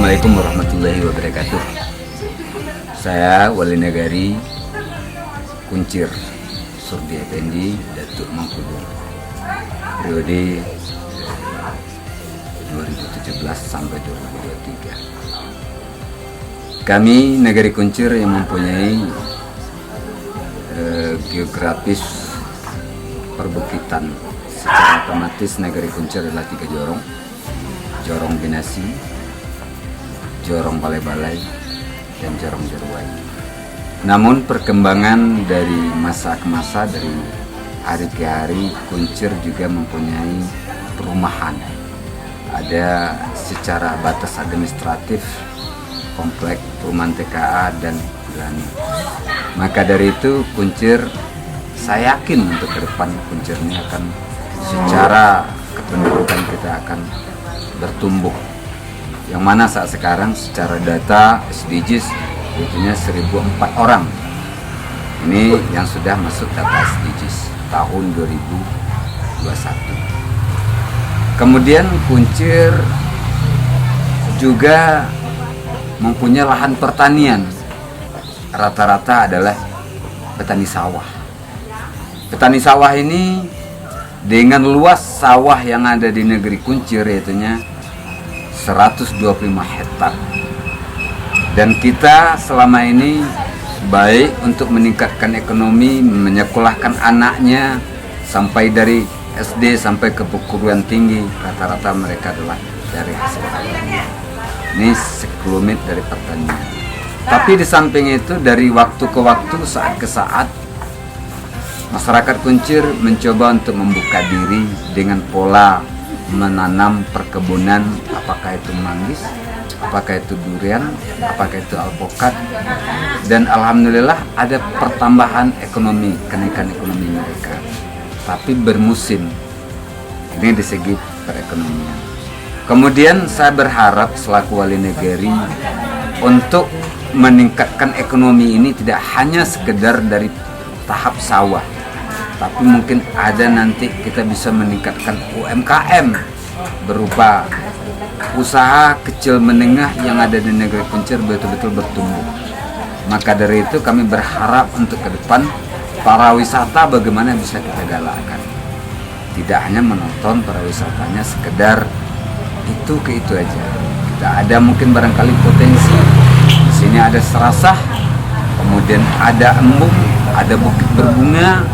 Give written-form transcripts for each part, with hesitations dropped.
Assalamualaikum warahmatullahi wabarakatuh. Saya Wali Negari Kuncir Surdi Effendi Datuk Mangkudu, periode 2017 sampai 2023. Kami Negari Kuncir yang mempunyai geografis perbukitan. Secara otomatis Negari Kuncir adalah 3 jorong: Jorong Binasi, Jorong Balai-Balai, dan Jorong Jeruai. Namun perkembangan dari masa ke masa, dari hari ke hari, Kuncir juga mempunyai perumahan. Ada secara batas administratif, komplek perumahan TKA dan Gulani. Maka dari itu Kuncir, saya yakin untuk ke depan Kuncir ini akan secara kependudukan kita akan bertumbuh. Yang mana saat sekarang secara data SDGs itunya 1004 orang. Ini yang sudah masuk data SDGs tahun 2021. Kemudian Kuncir juga mempunyai lahan pertanian. Rata-rata adalah petani sawah. Petani sawah ini dengan luas sawah yang ada di Negeri Kuncir yaitunya 125 hektar. Dan kita selama ini baik untuk meningkatkan ekonomi, menyekolahkan anaknya sampai dari SD sampai ke perguruan tinggi, rata-rata mereka adalah dari hasil pertanian. Ini sekelumit dari pertanian. Tapi di samping itu dari waktu ke waktu, saat ke saat, masyarakat Kuncir mencoba untuk membuka diri dengan pola menanam perkebunan, apakah itu manggis, apakah itu durian, apakah itu alpukat, dan alhamdulillah ada pertambahan ekonomi, kenaikan ekonomi mereka. Tapi bermusim, ini di segi perekonomian. Kemudian saya berharap selaku Wali Negari untuk meningkatkan ekonomi ini tidak hanya sekedar dari tahap sawah, tapi mungkin ada nanti kita bisa meningkatkan UMKM berupa usaha kecil menengah yang ada di Negeri Kuncir betul-betul bertumbuh. Maka dari itu kami berharap untuk ke depan para wisata bagaimana bisa kita galakkan. Tidak hanya menonton para wisatanya sekedar itu ke itu aja. Kita ada mungkin barangkali potensi. Di sini ada Serasah, kemudian ada embung, ada bukit berbunga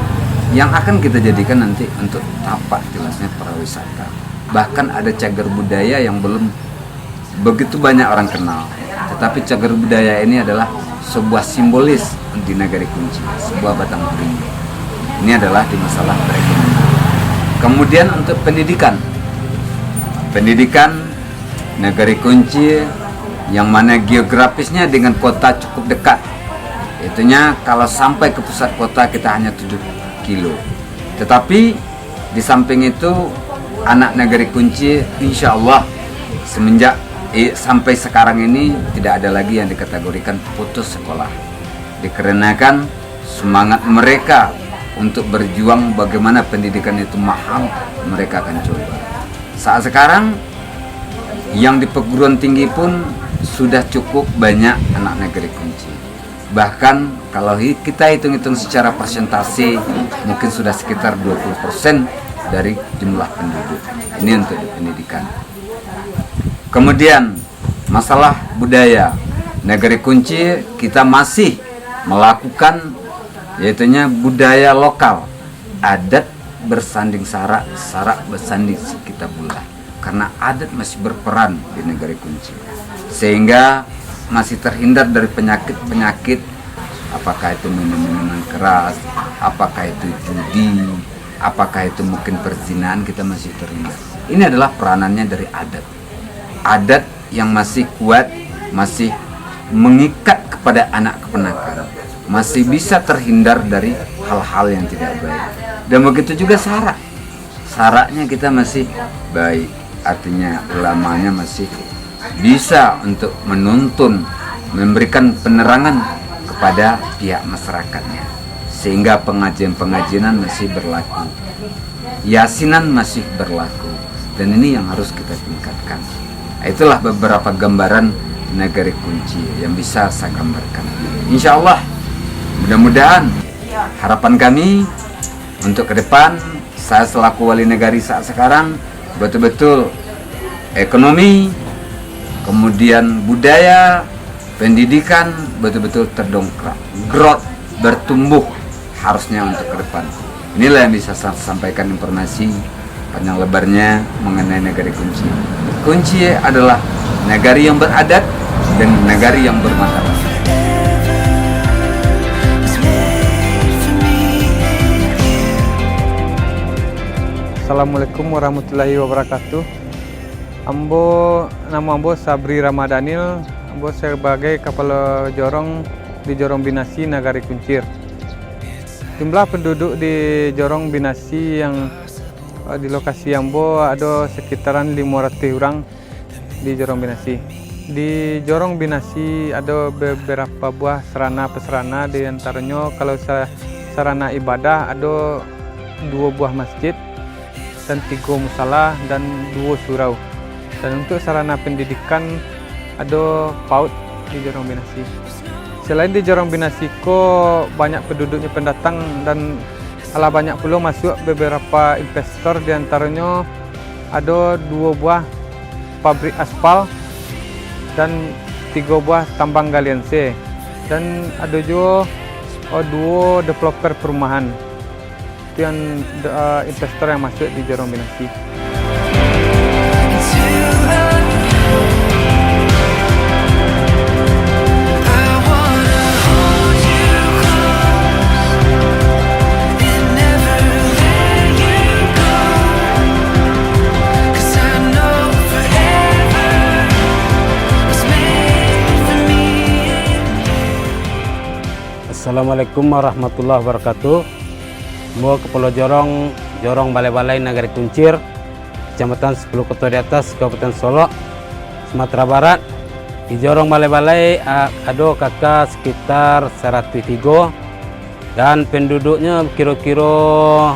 yang akan kita jadikan nanti untuk tapak jelasnya para wisata. Bahkan ada cagar budaya yang belum begitu banyak orang kenal. Tetapi cagar budaya ini adalah sebuah simbolis di Negeri Kuncir, sebuah batang beringin. Ini adalah di masalah perekonomian. Kemudian untuk pendidikan Negeri Kuncir yang mana geografisnya dengan kota cukup dekat. Itunya kalau sampai ke pusat kota kita hanya 7 kilo. Tetapi di samping itu anak Negeri Kuncir insya Allah semenjak sampai sekarang ini tidak ada lagi yang dikategorikan putus sekolah. Dikarenakan semangat mereka untuk berjuang bagaimana pendidikan itu mahal, mereka akan coba. Saat sekarang yang di perguruan tinggi pun sudah cukup banyak anak Negeri Kuncir. Bahkan kalau kita hitung-hitung secara persentase mungkin sudah sekitar 20% dari jumlah penduduk. Ini untuk di pendidikan. Kemudian masalah budaya, Negeri Kuncir kita masih melakukan yaitunya budaya lokal, adat bersanding sarak, sarak bersanding kita pula. Karena adat masih berperan di Negeri Kuncir, sehingga masih terhindar dari penyakit-penyakit, apakah itu minuman keras, apakah itu judi, apakah itu mungkin perzinahan, kita masih terhindar. Ini adalah peranannya dari adat. Adat yang masih kuat, masih mengikat kepada anak keponakan, masih bisa terhindar dari hal-hal yang tidak baik. Dan begitu juga sarak. Saraknya kita masih baik, artinya ulamanya masih bisa untuk menuntun, memberikan penerangan kepada pihak masyarakatnya, sehingga pengajian-pengajian masih berlaku, yasinan masih berlaku, dan ini yang harus kita tingkatkan. Itulah beberapa gambaran negari kunci yang bisa saya gambarkan. Insya Allah, mudah-mudahan harapan kami untuk ke depan, saya selaku wali negari saat sekarang betul-betul ekonomi, kemudian budaya, pendidikan betul-betul terdongkrak, growth, bertumbuh harusnya untuk ke depan. Inilah yang bisa saya sampaikan informasi panjang lebarnya mengenai negari kunci. Kunci adalah negari yang beradat dan negari yang bermartabat. Assalamualaikum warahmatullahi wabarakatuh. Nama ambo Sabri Ramadanil. Ambo sebagai Kepala Jorong di Jorong Binasi Nagari Kuncir. Jumlah penduduk di Jorong Binasi yang di lokasi ambo ada sekitaran 500 orang di Jorong Binasi. Di Jorong Binasi ada beberapa buah sarana-prasarana, di antaranya kalau sarana ibadah ada 2 buah masjid dan 3 musala dan 2 surau. Dan untuk sarana pendidikan ada PAUD di Jorong Binasi. Selain di Jorong Binasi banyak penduduknya pendatang dan banyak pula masuk beberapa investor, di antaranya ada 2 buah pabrik aspal dan 3 buah tambang galian C, dan ada juga 2 developer perumahan. Itu yang investor yang masuk di Jorong Binasi. Assalamualaikum warahmatullahi wabarakatuh. Mo Kepala Jorong Balai-Balai Nagari Kuncir, Kecamatan 10 Kota di Atas, Kabupaten Solok, Sumatera Barat. Di Jorong Balai-Balai ada kakak sekitar 103 dan penduduknya kira-kira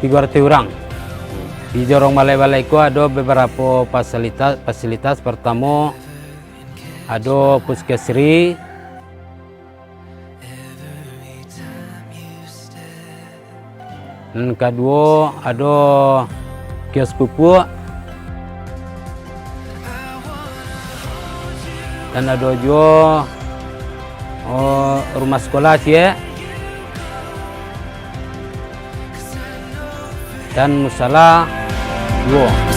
300 orang. Di Jorong Balai-Balai itu ada beberapa fasilitas. Pertama ada puskesri, dan kedua ada kios pupuk, dan ada juga rumah sekolah sih, dan musala 2.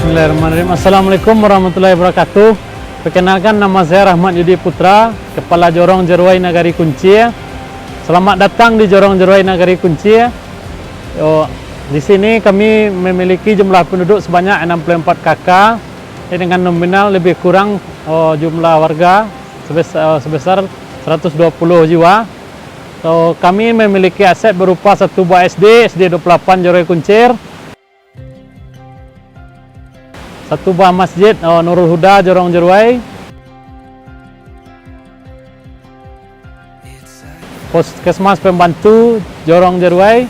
Bismillahirrahmanirrahim. Assalamualaikum warahmatullahi wabarakatuh. Perkenalkan, nama saya Rahmat Yudi Putra, Kepala Jorong Jeruai Nagari Kunci. Selamat datang di Jorong Jeruai Nagari Kunci. Di sini kami memiliki jumlah penduduk sebanyak 64 kakak dengan nominal lebih kurang jumlah warga sebesar 120 jiwa. Kami memiliki aset berupa 1 buah SD 28 Jeruai Kuncir, 1 buah masjid Nurul Huda Jorong Jeruai, Puskesmas Pembantu Jorong Jeruai,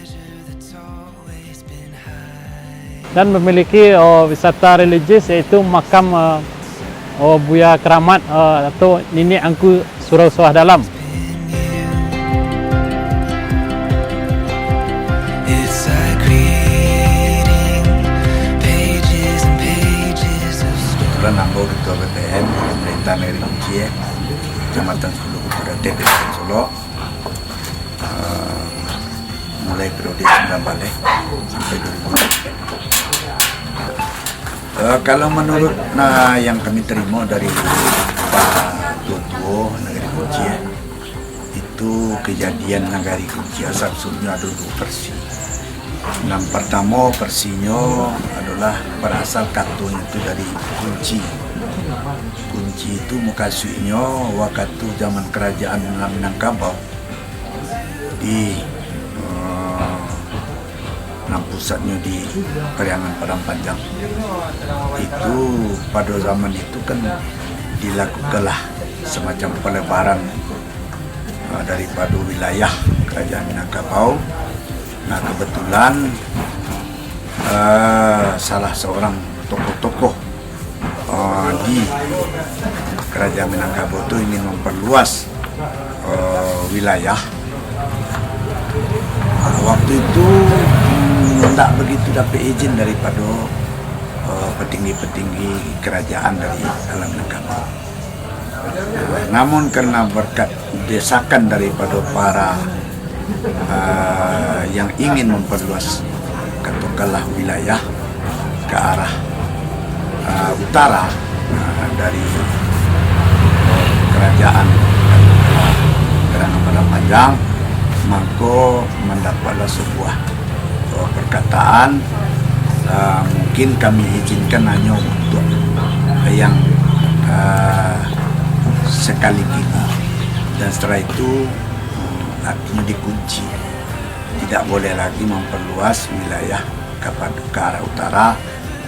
dan memiliki wisata religius yaitu makam Buya Keramat atau Nenek Angku Surau Sawah Dalam. Nambah Ketua BPN Pemerintah Negeri Kunci, Kecamatan 10 Kota di Kabupaten Solok, mulai periode 9 balik sampai 2020. Kalau menurut yang kami terima dari Pak Tutuo Negeri Kunci, itu kejadian Negeri Kunci asal usulnya ada 2 versi. Yang pertama versinya adalah berasal katun itu dari kunci. Kunci itu mukasuinya waktu zaman kerajaan Minangkabau di Nah, pusatnya di Periangan Padang Panjang. Itu pada zaman itu kan dilakukanlah semacam pelebaran daripada wilayah Kerajaan Minangkabau. Nah, kebetulan salah seorang tokoh-tokoh di Kerajaan Minangkabau itu ingin memperluas wilayah. Waktu itu tidak begitu dapat izin daripada petinggi-petinggi kerajaan dari dalam Minangkabau. Namun karena berkat desakan daripada para yang ingin memperluas katakanlah wilayah ke arah utara dari kerajaan Periangan Padang Panjang, maka mendapatlah sebuah perkataan mungkin kami izinkan hanya untuk yang sekali ini, dan setelah itu artinya dikunci, tidak boleh lagi memperluas wilayah ke arah utara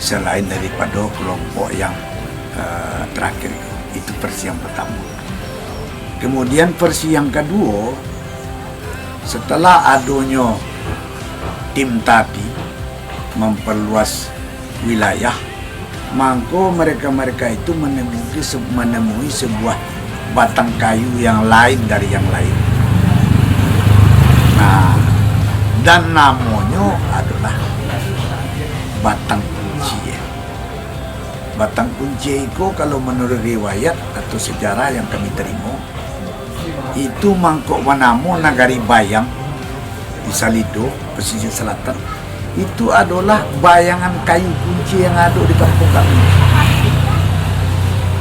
selain daripada kelompok yang terakhir. Itu versi yang pertama. Kemudian versi yang kedua, setelah adanya tim tadi memperluas wilayah, maka mereka itu menemui sebuah batang kayu yang lain dari yang lain. Nah, dan namanya adalah batang kunci. Batang kunci itu kalau menurut riwayat atau sejarah yang kami terima, itu mangkok Wanamo Nagari Bayang di Salido, pesisir selatan. Itu adalah bayangan kayu kunci yang ada di kampung kami.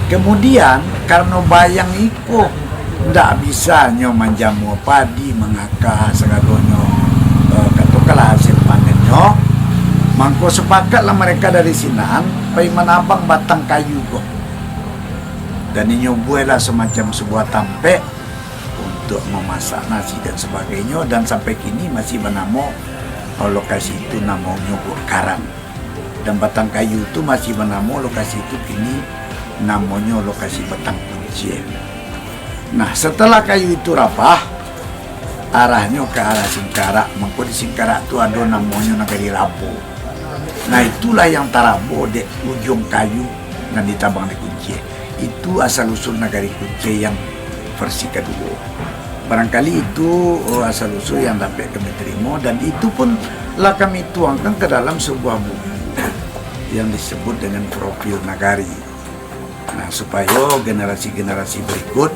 Kemudian karena bayang itu tidak bisa menjamu padi, mengakar segalanya katakanlah hasil panennya, mangko sepakatlah mereka dari sinan pai menabang batang kayu kok, dan nyobuilah semacam sebuah tampek untuk memasak nasi dan sebagainya, dan sampai kini masih bernama lokasi itu namanya Karang, dan batang kayu itu masih bernama lokasi itu kini namanya lokasi Batang Kunci. Nah, setelah kayu itu rapah, arahnya ke arah Singkarak. Maka di Singkarak itu ada namanya Nagari Rabo. Nah, itulah yang tarabo di ujung kayu dan ditabang di kunci. Itu asal usul Nagari Kunci yang versi kedua. Barangkali itu asal usul yang dapat kami terima, dan itu pun lah kami tuangkan ke dalam sebuah buku yang disebut dengan Profil Nagari. Nah, supaya generasi-generasi berikut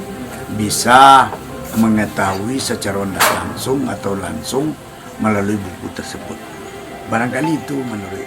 bisa mengetahui secara tidak langsung atau langsung melalui buku tersebut. Barangkali itu menurut